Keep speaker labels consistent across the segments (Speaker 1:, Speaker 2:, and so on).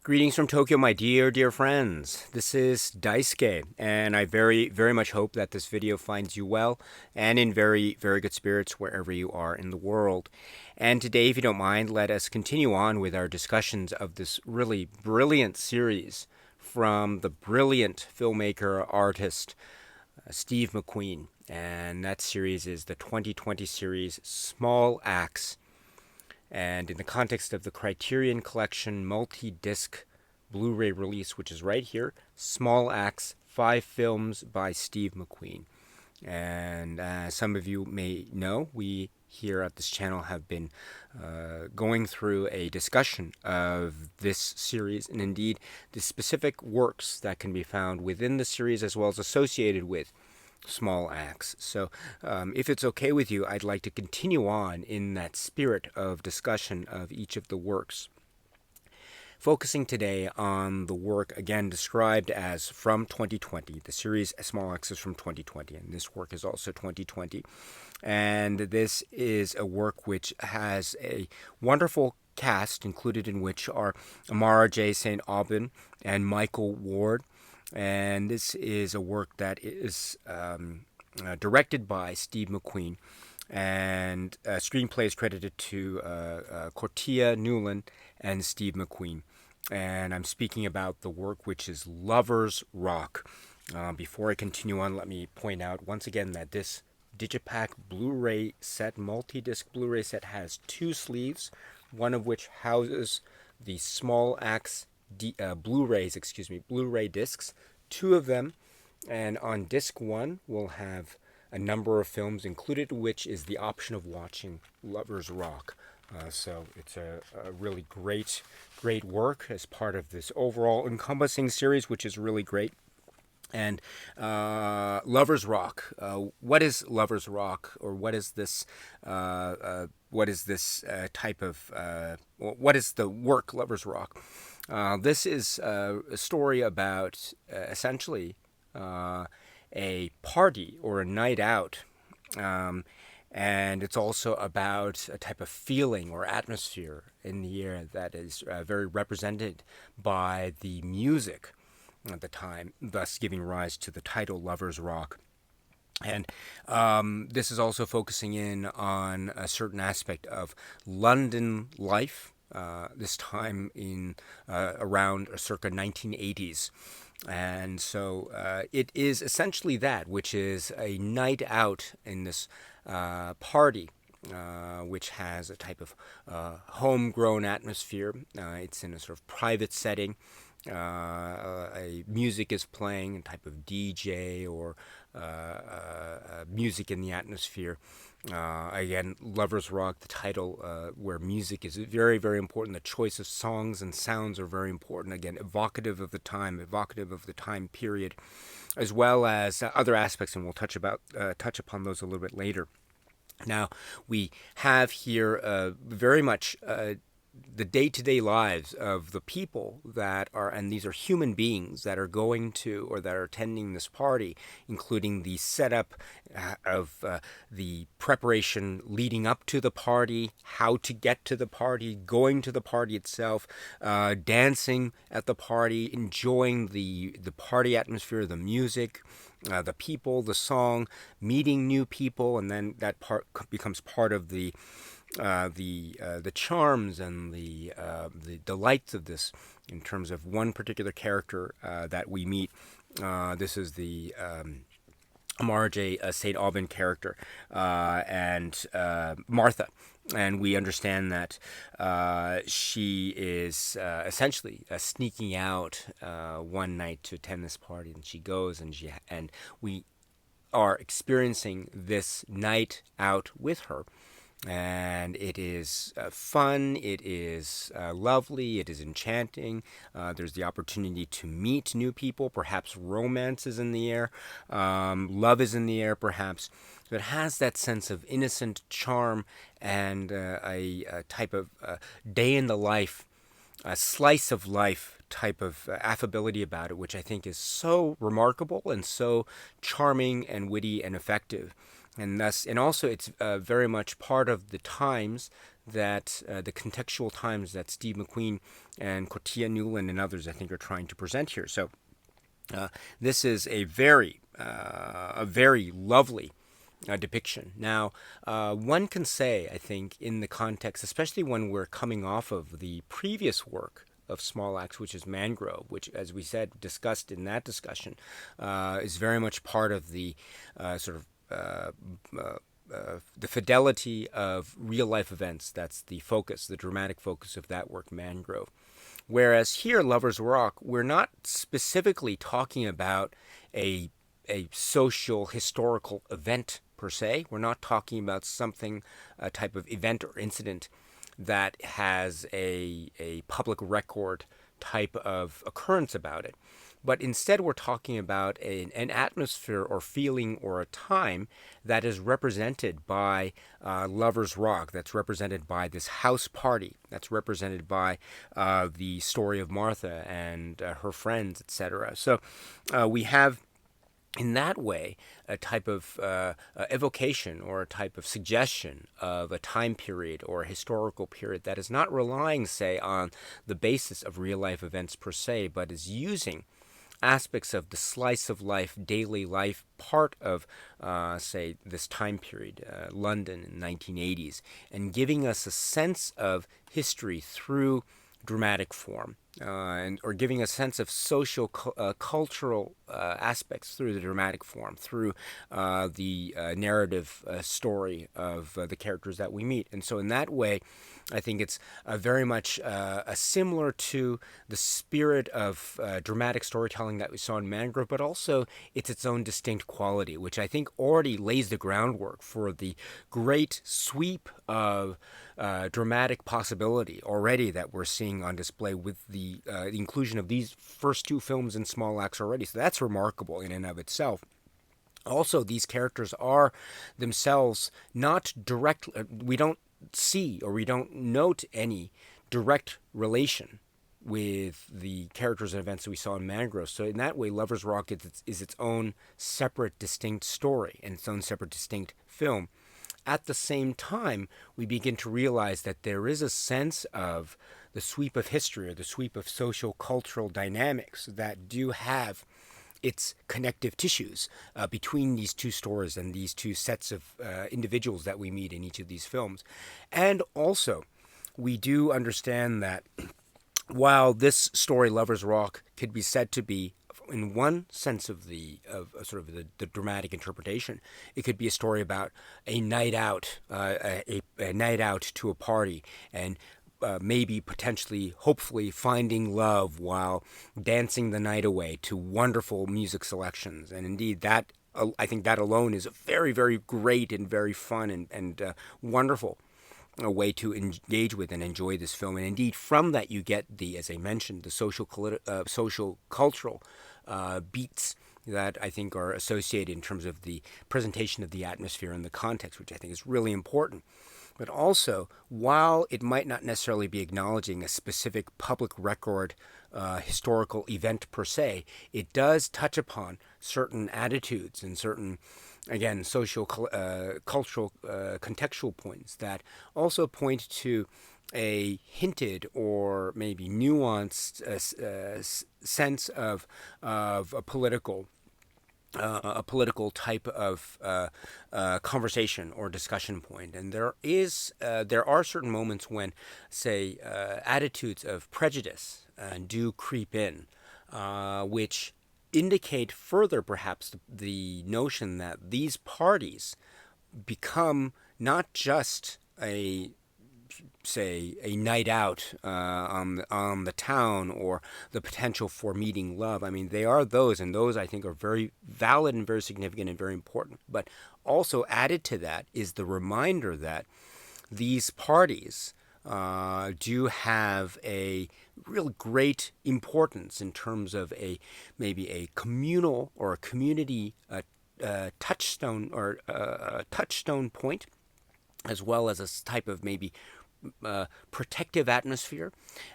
Speaker 1: Greetings from Tokyo, my dear friends. This is Daisuke, and I very much hope that this video finds you well and in very good spirits wherever you are in the world. And today, if you don't mind, let us continue on with our discussions of this really brilliant series from the brilliant filmmaker, artist, Steve McQueen. And that series is the 2020 series, Small Axe. And in the context of the Criterion Collection multi-disc Blu-ray release, which is right here, Small Axe, 5 films by Steve McQueen. And as some of you may know, we here at this channel have been going through a discussion of this series and indeed the specific works that can be found within the series as well as associated with Small Axe. So if it's okay with you, I'd like to continue on in that spirit of discussion of each of the works. Focusing today on the work again described as from 2020. The series Small Axe is from 2020, and this work is also 2020. And this is a work which has a wonderful cast, included in which are Amara J. St. Aubin and Michael Ward. And this is a work that is directed by Steve McQueen, and screenplay is credited to Cortia Newland and Steve McQueen. And I'm speaking about the work which is Lovers Rock. Before I continue on, let me point out once again that this Digipack Blu-ray set, multi-disc Blu-ray set, has 2 sleeves, one of which houses the Small Axe Blu-ray discs, 2 of them, and on disc 1 we'll have a number of films included, which is the option of watching Lovers Rock. So it's a really great work as part of this overall encompassing series, which is really great. And Lovers Rock. What is Lovers Rock, or what is this? What is this type of? What is the work Lovers Rock? This is a story about essentially a party or a night out. And it's also about a type of feeling or atmosphere in the air that is very represented by the music at the time, thus giving rise to the title Lovers Rock. And this is also focusing in on a certain aspect of London life, this time in around circa 1980s. And so it is essentially that, which is a night out in this party, which has a type of homegrown atmosphere. It's in a sort of private setting. A music is playing, a type of DJ or music in the atmosphere. Again, Lovers Rock, the title, where music is very important. The choice of songs and sounds are very important. Again, evocative of the time period, as well as other aspects, and we'll touch upon those a little bit later. Now, we have here very much the day-to-day lives of the people that are, and these are human beings that are going to or that are attending this party, including the setup of the preparation leading up to the party, how to get to the party, going to the party itself, dancing at the party, enjoying the party atmosphere, the music, the people, the song, meeting new people, and then that part becomes part of the charms and the delights of this in terms of one particular character that we meet. This is the Amara J. St. Aubin character, and Martha. And we understand that she is essentially sneaking out one night to attend this party, and she goes, and we are experiencing this night out with her. And it is fun, it is lovely, it is enchanting. There's the opportunity to meet new people, perhaps romance is in the air, love is in the air perhaps. But it has that sense of innocent charm and a type of day in the life, a slice of life type of affability about it, which I think is so remarkable and so charming and witty and effective. And also it's very much part of the times that the contextual times that Steve McQueen and Criterion Newland and others, I think, are trying to present here. So this is a very lovely depiction. Now, one can say, I think, in the context, especially when we're coming off of the previous work of Small Axe, which is Mangrove, which, as we said, discussed in that discussion, is very much part of the the fidelity of real life events. That's the focus, the dramatic focus of that work, Mangrove. Whereas here, Lover's Rock, we're not specifically talking about a social historical event per se. We're not talking about something, a type of event or incident that has a public record type of occurrence about it. But instead, we're talking about an atmosphere or feeling or a time that is represented by Lover's Rock, that's represented by this house party, that's represented by the story of Martha and her friends, etc. So we have, in that way, a type of evocation or a type of suggestion of a time period or a historical period that is not relying, say, on the basis of real-life events per se, but is using aspects of the slice of life, daily life part of, say, this time period, London in the 1980s, and giving us a sense of history through dramatic form, or giving a sense of social, cultural aspects through the dramatic form, through the narrative story of the characters that we meet. And so in that way, I think it's very much similar to the spirit of dramatic storytelling that we saw in Mangrove, but also it's its own distinct quality, which I think already lays the groundwork for the great sweep of dramatic possibility already that we're seeing on display with the inclusion of these first two films in Small Axe already. So that's remarkable in and of itself. Also, these characters are themselves not direct. We don't see or we don't note any direct relation with the characters and events that we saw in Mangrove. So in that way, Lover's Rock is its own separate, distinct story and its own separate, distinct film. At the same time, we begin to realize that there is a sense of the sweep of history or the sweep of social cultural dynamics that do have its connective tissues between these two stories and these two sets of individuals that we meet in each of these films. And also, we do understand that while this story, Lover's Rock, could be said to be, in one sense of the dramatic interpretation, it could be a story about a night out, a night out to a party, and maybe potentially, hopefully, finding love while dancing the night away to wonderful music selections. And indeed, that I think that alone is a very, very great and very fun and wonderful a way to engage with and enjoy this film. And indeed, from that you get the, as I mentioned, the social cultural beats that I think are associated in terms of the presentation of the atmosphere and the context, which I think is really important. But also, while it might not necessarily be acknowledging a specific public record historical event per se, it does touch upon certain attitudes and certain, again, social, cultural, contextual points that also point to a hinted or maybe nuanced sense of a political type of conversation or discussion point. And there are certain moments when, say, attitudes of prejudice do creep in, which indicate further perhaps the notion that these parties become not just a night out on the town or the potential for meeting love. I mean, they are those, and those I think are very valid and very significant and very important. But also added to that is the reminder that these parties do have a real great importance in terms of maybe a communal or a community touchstone or a touchstone point, as well as a type of maybe protective atmosphere,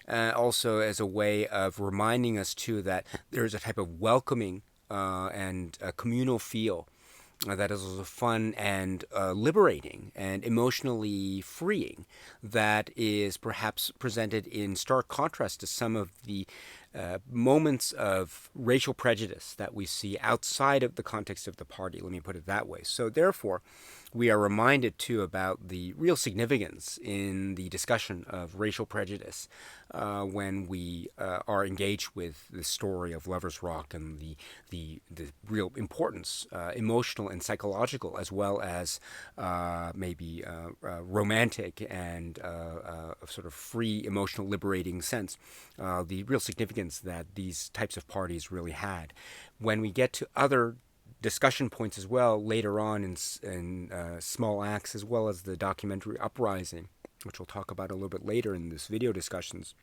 Speaker 1: also as a way of reminding us too that there is a type of welcoming and a communal feel that is also fun and liberating and emotionally freeing, that is perhaps presented in stark contrast to some of the moments of racial prejudice that we see outside of the context of the party. Let me put it that way. So, therefore, we are reminded too about the real significance in the discussion of racial prejudice when we are engaged with the story of Lovers Rock, and the real importance, emotional and psychological, as well as maybe romantic and sort of free, emotional, liberating sense. The real significance that these types of parties really had. When we get to other discussion points as well later on in Small Acts, as well as the documentary Uprising, which we'll talk about a little bit later in this video discussions,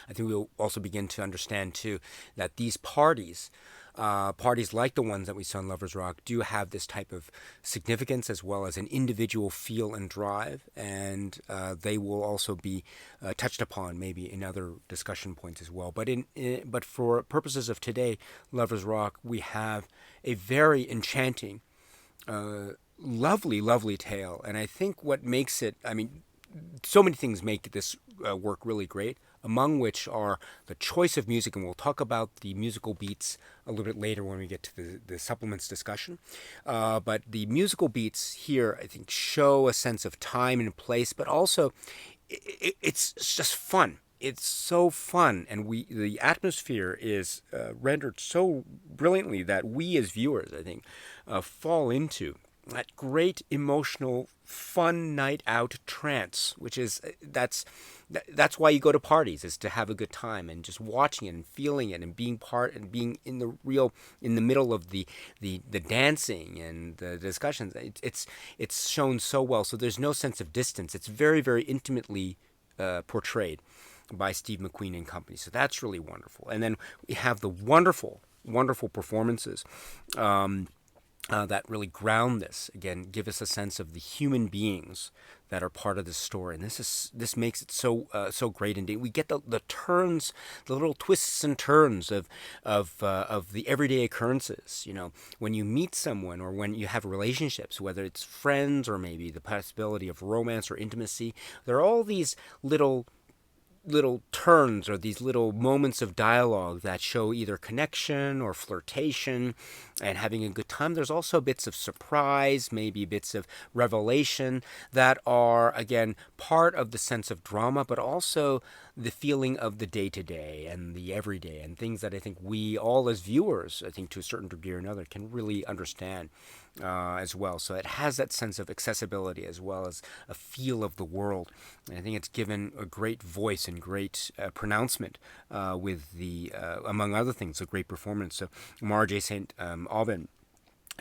Speaker 1: I think we'll also begin to understand too that these parties, parties like the ones that we saw in Lovers Rock, do have this type of significance as well as an individual feel and drive, and they will also be touched upon maybe in other discussion points as well. But for purposes of today, Lovers Rock, we have a very enchanting, lovely tale, and I think what makes it, I mean, so many things make this work really great, among which are the choice of music, and we'll talk about the musical beats a little bit later when we get to the supplements discussion. But the musical beats here, I think, show a sense of time and place, but also it's just fun. It's so fun, and the atmosphere is rendered so brilliantly that we as viewers, I think, fall into that great emotional fun night out trance, which is that's why you go to parties, is to have a good time and just watching it and feeling it and being part and being in the middle of the dancing and the discussions. It's shown so well, so there's no sense of distance. It's very intimately portrayed by Steve McQueen and company, so that's really wonderful. And then we have the wonderful performances that really ground this, again, give us a sense of the human beings that are part of this story, and this makes it so great. Indeed, we get the turns, the little twists and turns of the everyday occurrences. You know, when you meet someone or when you have relationships, whether it's friends or maybe the possibility of romance or intimacy, there are all these little turns or these little moments of dialogue that show either connection or flirtation and having a good time. There's also bits of surprise, maybe bits of revelation that are, again, part of the sense of drama, but also the feeling of the day-to-day and the everyday, and things that I think we all as viewers, I think to a certain degree or another, can really understand as well. So it has that sense of accessibility as well as a feel of the world. And I think it's given a great voice and great pronouncement with the, among other things, a great performance. So Mara J. St. Aubin,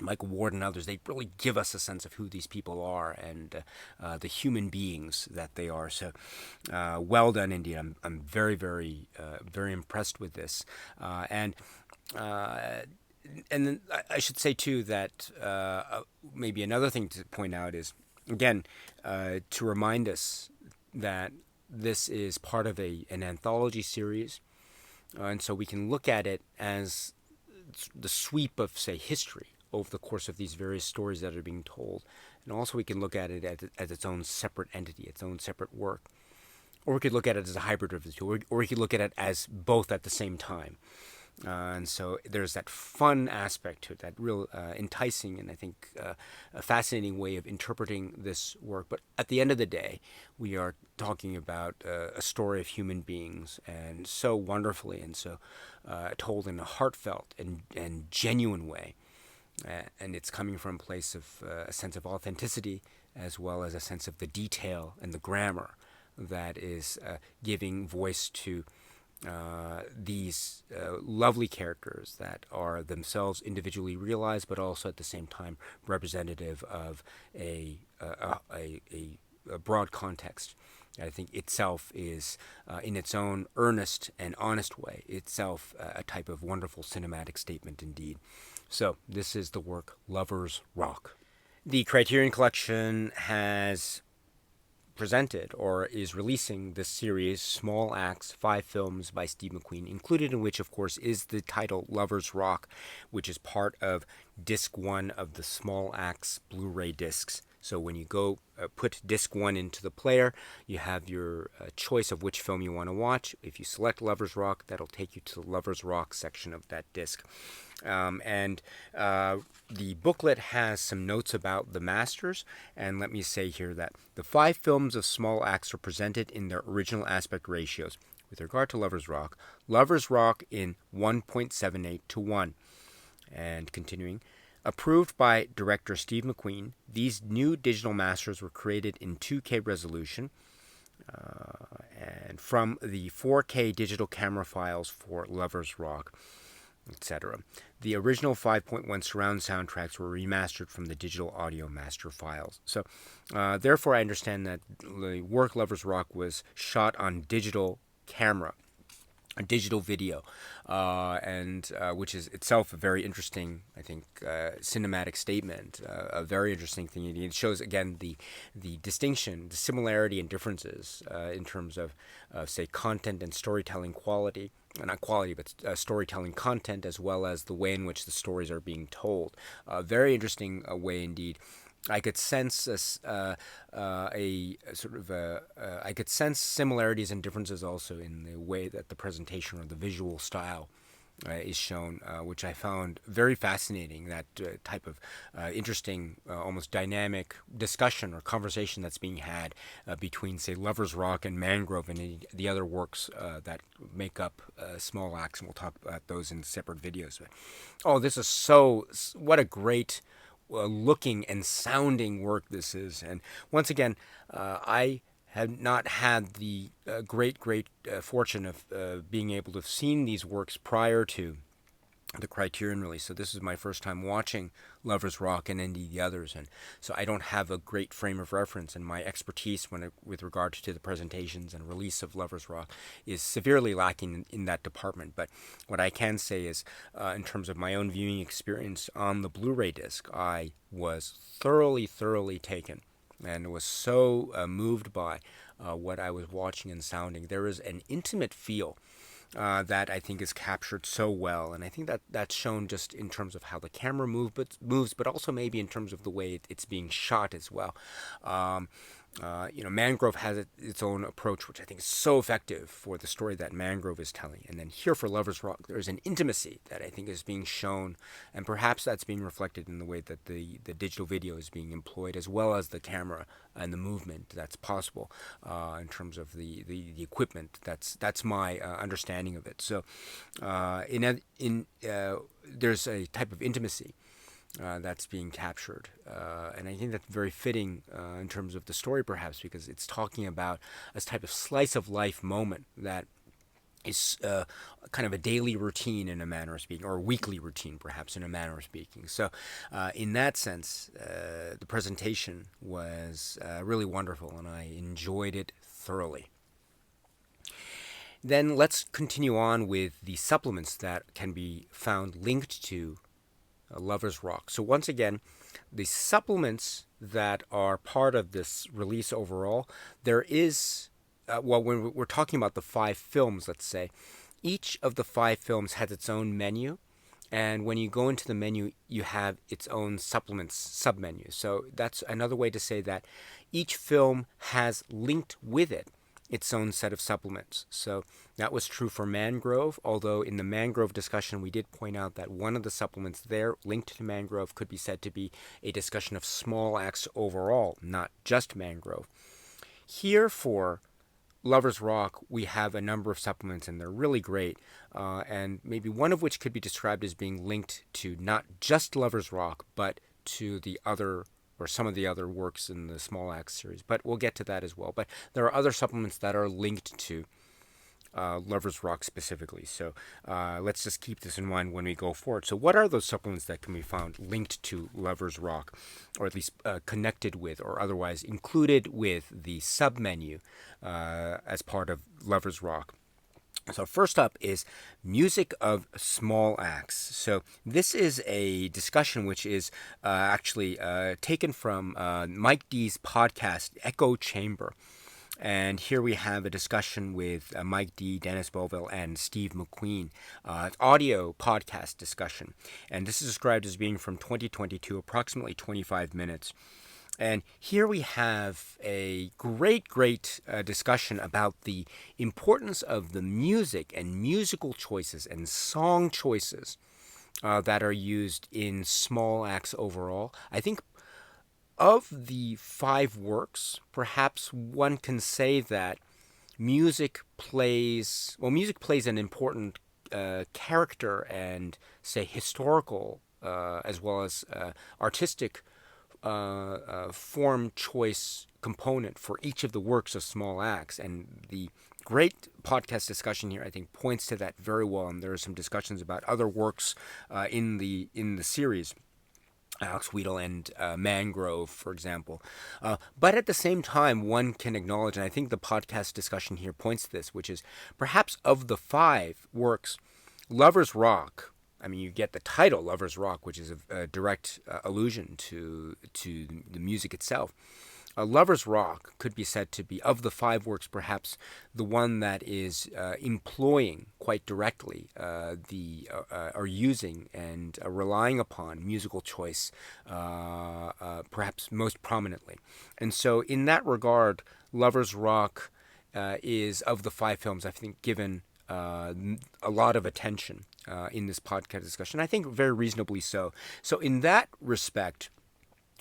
Speaker 1: Michael Ward, and others, they really give us a sense of who these people are and the human beings that they are. So well done indeed. I'm very impressed with this. And then I should say too that maybe another thing to point out is, again, to remind us that this is part of an anthology series, and so we can look at it as the sweep of, say, history over the course of these various stories that are being told, and also we can look at it as its own separate entity, its own separate work, or we could look at it as a hybrid of the two, or we could look at it as both at the same time. And so there's that fun aspect to it, that real enticing and I think a fascinating way of interpreting this work. But at the end of the day, we are talking about a story of human beings, and so wonderfully and so told in a heartfelt and genuine way. And it's coming from a place of a sense of authenticity as well as a sense of the detail and the grammar that is giving voice to these lovely characters that are themselves individually realized, but also at the same time representative of a broad context. I think itself is, in its own earnest and honest way, itself a type of wonderful cinematic statement indeed. So this is the work Lovers Rock. The Criterion Collection has presented or is releasing this series, Small Acts, 5 films by Steve McQueen, included in which, of course, is the title Lovers Rock, which is part of Disc 1 of the Small Acts Blu-ray discs. So when you go put Disc 1 into the player, you have your choice of which film you want to watch. If you select Lovers Rock, that'll take you to the Lovers Rock section of that disc. The booklet has some notes about the masters, and let me say here that the 5 films of Small Acts are presented in their original aspect ratios. With regard to Lovers Rock in 1.78 to 1. And continuing, approved by director Steve McQueen, these new digital masters were created in 2K resolution and from the 4K digital camera files for Lovers Rock, etc. The original 5.1 surround soundtracks were remastered from the digital audio master files. So, therefore, I understand that the work Lovers Rock was shot on digital camera, a digital video, and which is itself a very interesting, I think, cinematic statement, a very interesting thing. It shows, again, the distinction, the similarity and differences in terms of, say, content and storytelling quality. Not quality, but storytelling content, as well as the way in which the stories are being told. A very interesting way indeed. I could sense I could sense similarities and differences also in the way that the presentation or the visual style is shown, which I found very fascinating. That type of interesting, almost dynamic discussion or conversation that's being had between, say, Lovers Rock and Mangrove and the other works that make up Small Acts, and we'll talk about those in separate videos. But, this is what a great looking and sounding work this is. And once again, I have not had the great fortune of being able to have seen these works prior to the Criterion release. So this is my first time watching Lovers Rock and indeed the others, and so I don't have a great frame of reference, and my expertise with regard to the presentations and release of Lovers Rock is severely lacking in that department. But what I can say is, in terms of my own viewing experience on the Blu-ray disc, I was thoroughly taken and was so moved by what I was watching and sounding. There is an intimate feel that I think is captured so well, and I think that that's shown just in terms of how the camera moves, but also maybe in terms of the way it's being shot as well. Mangrove has its own approach, which I think is so effective for the story that Mangrove is telling. And then here for Lovers Rock, there's an intimacy that I think is being shown, and perhaps that's being reflected in the way that the digital video is being employed, as well as the camera and the movement that's possible in terms of the equipment. That's my understanding of it. So there's a type of intimacy that's being captured. And I think that's very fitting in terms of the story, perhaps, because it's talking about a type of slice of life moment that is kind of a daily routine in a manner of speaking, or a weekly routine, perhaps, in a manner of speaking. So in that sense, the presentation was really wonderful, and I enjoyed it thoroughly. Then let's continue on with the supplements that can be found linked to Lovers Rock. So once again, the supplements that are part of this release overall, there is, when we're talking about the 5 films, let's say, each of the 5 films has its own menu, and when you go into the menu, you have its own supplements submenu. So that's another way to say that each film has linked with it its own set of supplements. So that was true for Mangrove, although in the Mangrove discussion we did point out that one of the supplements there linked to Mangrove could be said to be a discussion of Small Acts overall, not just Mangrove. Here for Lovers Rock, we have a number of supplements, and they're really great, and maybe one of which could be described as being linked to not just Lovers Rock, but to the other, or some of the other works in the Small Acts series, but we'll get to that as well. But there are other supplements that are linked to Lovers Rock specifically. So let's just keep this in mind when we go forward. So what are those supplements that can be found linked to Lovers Rock, or at least connected with, or otherwise included with the submenu as part of Lovers Rock? So first up is music of small acts. So this is a discussion which is actually taken from Mike D's podcast Echo Chamber. And here we have a discussion with Mike D, Dennis Bovell, and Steve McQueen. Audio podcast discussion. And this is described as being from 2022, approximately 25 minutes. And here we have a great discussion about the importance of the music and musical choices and song choices that are used in small acts overall. I think of the 5 works, perhaps one can say that music plays an important character and, say, historical as well as artistic form choice component for each of the works of small acts. And the great podcast discussion here, I think, points to that very well. And there are some discussions about other works in the series. Alex Wheatle and Mangrove, for example. But at the same time, one can acknowledge, and I think the podcast discussion here points to this, which is perhaps of the 5 works, Lovers Rock. I mean, you get the title Lovers Rock, which is a direct allusion to the music itself. Lovers Rock could be said to be, of the 5 works, perhaps the one that is employing quite directly or using and relying upon musical choice perhaps most prominently. And so in that regard, Lovers Rock is, of the 5 films, I think, given a lot of attention in this podcast discussion. I think very reasonably so. So in that respect,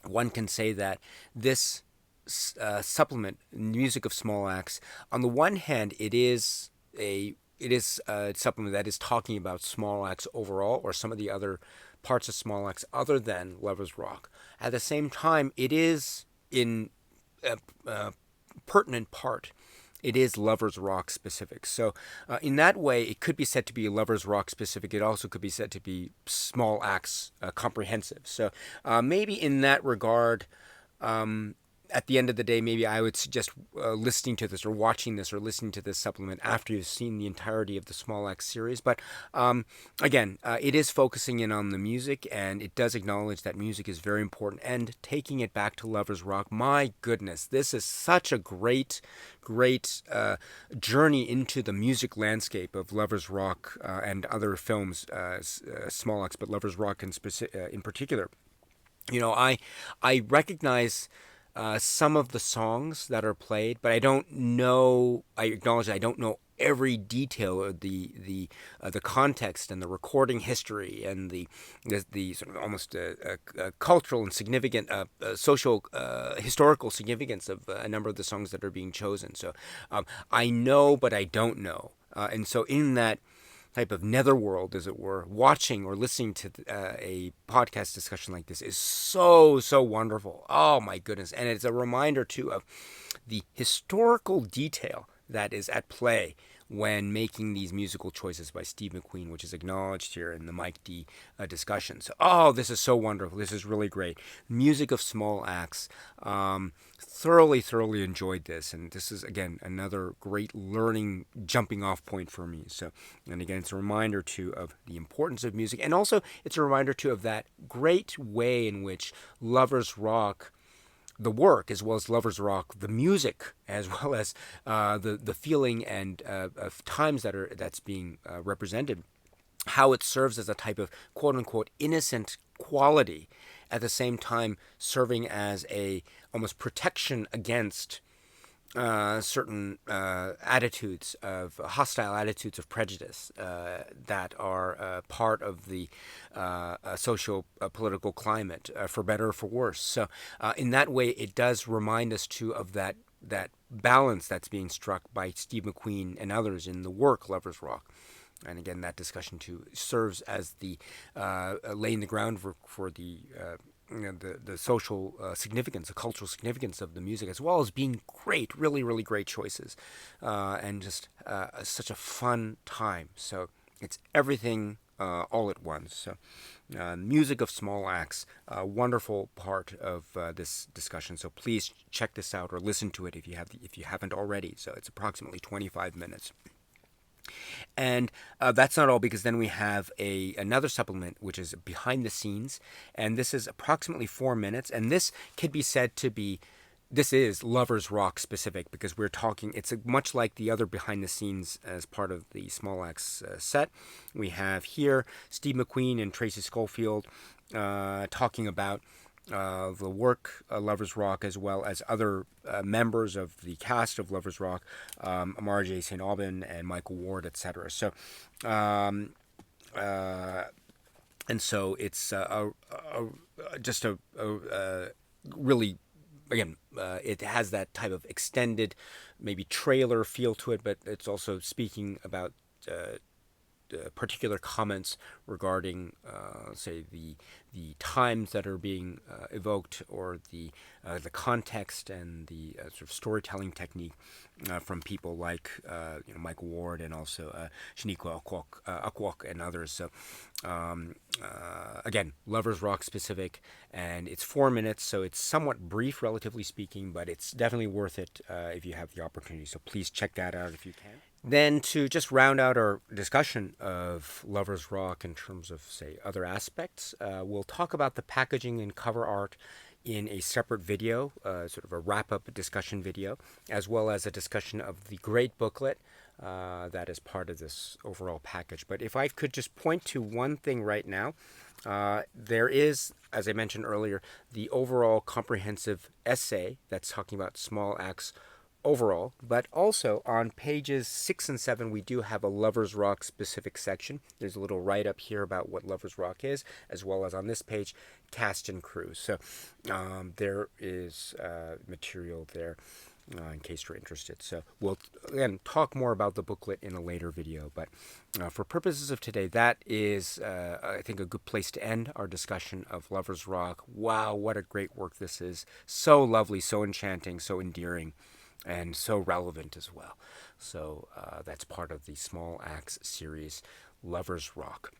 Speaker 1: one can say that this supplement, music of small acts, on the one hand, it is a supplement that is talking about small acts overall, or some of the other parts of small acts other than Lovers Rock. At the same time, it is in pertinent part, it is Lovers Rock specific. So in that way, it could be said to be Lovers Rock specific. It also could be said to be small acts comprehensive. So maybe in that regard, at the end of the day, maybe I would suggest listening to this or watching this or listening to this supplement after you've seen the entirety of the Small Axe series. But again, it is focusing in on the music, and it does acknowledge that music is very important. And taking it back to Lovers Rock, my goodness, this is such a great journey into the music landscape of Lovers Rock and other films, Small Axe, but Lovers Rock in particular. You know, I recognize some of the songs that are played, but I don't know. I acknowledge that I don't know every detail of the context and the recording history and the sort of almost cultural and significant social historical significance of a number of the songs that are being chosen. So I know, but I don't know, and so in that type of netherworld, as it were, watching or listening to a podcast discussion like this is so wonderful. Oh my goodness. And it's a reminder too of the historical detail that is at play when making these musical choices by Steve McQueen, which is acknowledged here in the Mike D discussion. So, oh, this is so wonderful. This is really great. Music of small acts. Thoroughly enjoyed this. And this is, again, another great learning jumping off point for me. So, and again, it's a reminder, too, of the importance of music. And also, it's a reminder, too, of that great way in which Lovers Rock, the work, as well as Lovers Rock, the music, as well as the feeling and of times that's being represented, how it serves as a type of quote unquote innocent quality, at the same time serving as a almost protection against certain attitudes of hostile attitudes of prejudice that are part of the social political climate, for better or for worse. So in that way, it does remind us too of that balance that's being struck by Steve McQueen and others in the work Lovers Rock. And again, that discussion too serves as the laying the groundwork for the the social significance, the cultural significance of the music, as well as being great, really great choices, and just such a fun time. So it's everything all at once. So music of small acts, a wonderful part of this discussion. So please check this out or listen to it if you haven't already. So it's approximately 25 minutes. And that's not all, because then we have another supplement, which is behind the scenes, and this is approximately 4 minutes, and this could be said to be, this is Lovers Rock specific, because we're talking, it's much like the other behind the scenes as part of the Small Axe set. We have here Steve McQueen and Tracy Schofield talking about the work Lovers Rock, as well as other members of the cast of Lovers Rock, Amara J. St. Aubin and Michael Ward, etc. So, and so it's just a really, again, it has that type of extended, maybe trailer feel to it, but it's also speaking about particular comments regarding, say, the times that are being evoked, or the context and the sort of storytelling technique from people like Michael Ward, and also Shaniqua Akwok and others. So again, Lovers Rock specific, and it's 4 minutes, so it's somewhat brief, relatively speaking, but it's definitely worth it if you have the opportunity. So please check that out if you can. Then, to just round out our discussion of Lovers Rock in terms of, say, other aspects, we'll talk about the packaging and cover art in a separate video, sort of a wrap-up discussion video, as well as a discussion of the great booklet that is part of this overall package. But if I could just point to one thing right now, there is, as I mentioned earlier, the overall comprehensive essay that's talking about Small Axe overall, but also on pages 6 and 7 we do have a Lovers Rock specific section. There's a little write-up here about what Lovers Rock is, as well as on this page, cast and crew. So there is material there in case you're interested. So we'll, again, talk more about the booklet in a later video, but for purposes of today, that is, I think, a good place to end our discussion of Lovers Rock. Wow, what a great work this is. So lovely, so enchanting, so endearing, and so relevant as well. So that's part of the Small Axe series, Lovers Rock.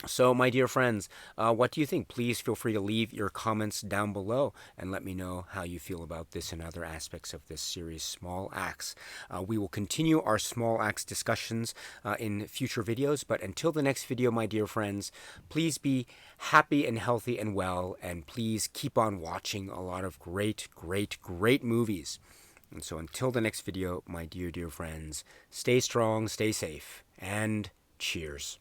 Speaker 1: So, my dear friends, what do you think? Please feel free to leave your comments down below and let me know how you feel about this and other aspects of this series, Small Axe. We will continue our Small Axe discussions in future videos, but until the next video, my dear friends, please be happy and healthy and well, and please keep on watching a lot of great, great, great movies. And so until the next video, my dear, dear friends, stay strong, stay safe, and cheers.